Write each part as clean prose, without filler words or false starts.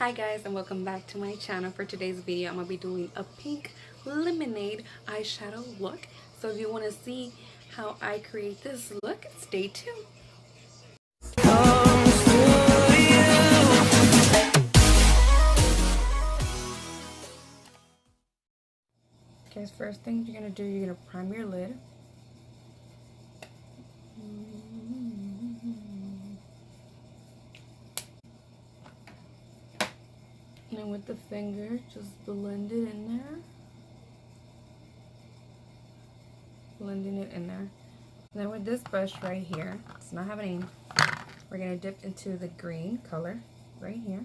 Hi guys, and welcome back to my channel. For today's video I'm going to be doing a pink lemonade eyeshadow look. So if you want to see how I create this look, stay tuned. Okay, first thing you're going to do, you're going to prime your lid. And with the finger, just blend it in there. Blending it in there. Then with this brush right here, does not have a name, we're going to dip into the green color right here.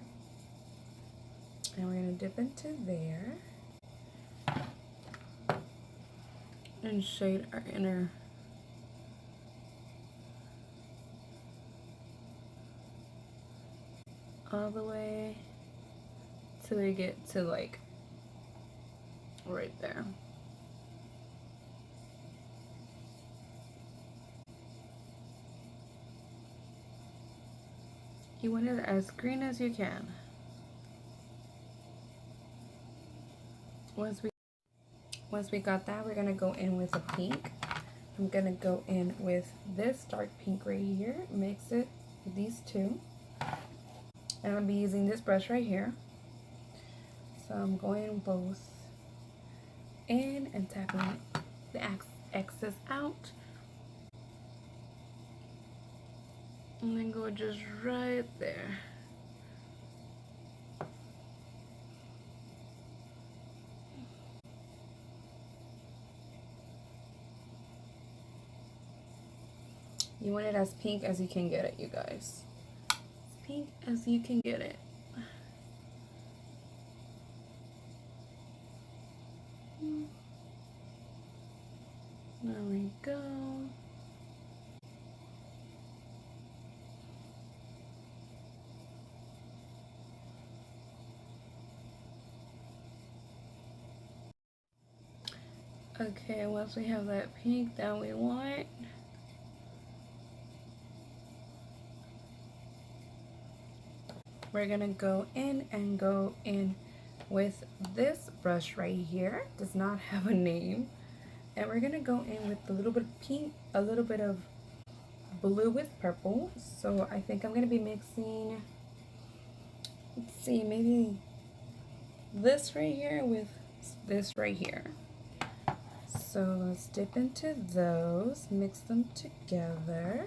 And we're going to dip into there. And shade our inner all the way till we get to like right there. You want it as green as you can. Once we got that, we're gonna go in with a pink. I'm gonna go in with this dark pink right here, mix it with these two. And I'll be using this brush right here. So I'm going both in and tapping the excess out. And then go just right there. You want it as pink as you can get it, you guys. As pink as you can get it. There we go. Okay, once we have that pink that we want, we're gonna go in with this brush right here. Does not have a name. And we're gonna go in with a little bit of pink, a little bit of blue with purple. So I think I'm gonna be mixing, let's see, maybe this right here with this right here. So let's dip into those, mix them together.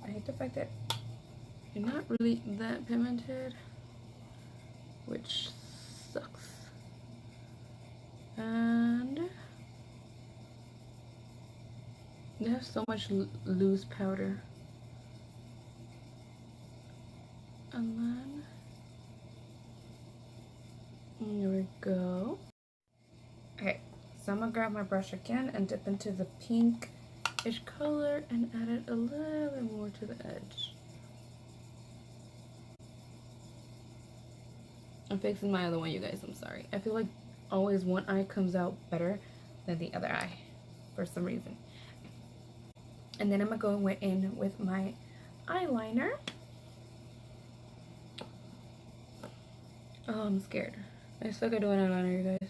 I hate the fact that you're not really that pigmented, which sucks. And you have so much loose powder. And then there we go. Okay, so I'm gonna grab my brush again and dip into the pinkish color and add it a little bit more to the edge. I'm fixing my other one, you guys, I'm sorry. I feel like always one eye comes out better than the other eye for some reason. And then I'm gonna go in with my eyeliner. Oh, I'm scared. I suck at doing eyeliner, you guys.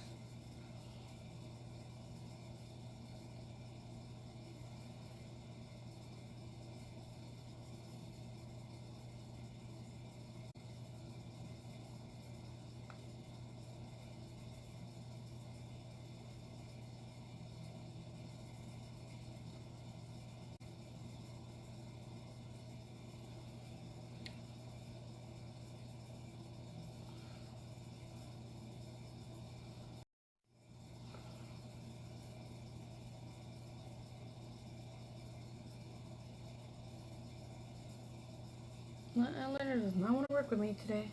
My eyeliner does not want to work with me today.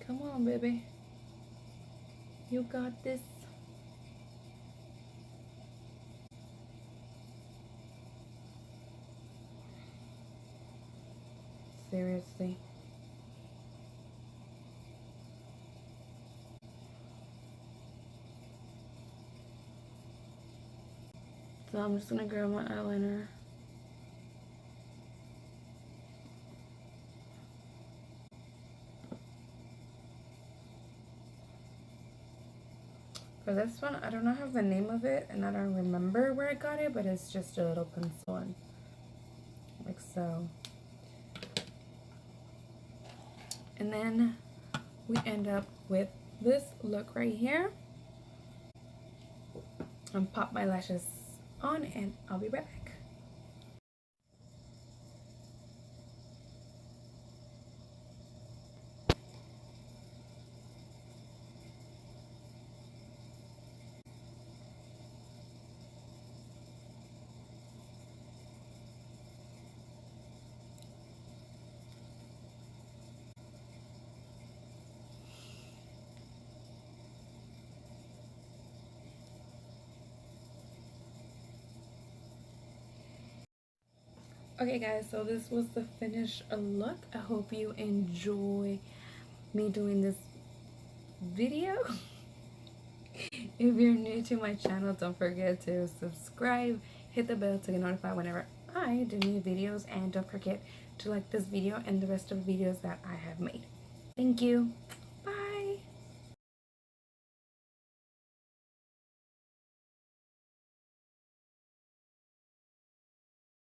Come on, baby. You got this. Seriously. So I'm just gonna grab my eyeliner For this one, I don't know have the name of it, and I don't remember where I got it, but it's just a little pencil one, like so. And then we end up with this look right here. And pop my lashes on, and I'll be right back. Okay guys, so this was the finished look. I hope you enjoy me doing this video. If you're new to my channel, don't forget to subscribe, hit the bell to get notified whenever I do new videos, and don't forget to like this video and the rest of the videos that I have made. Thank you.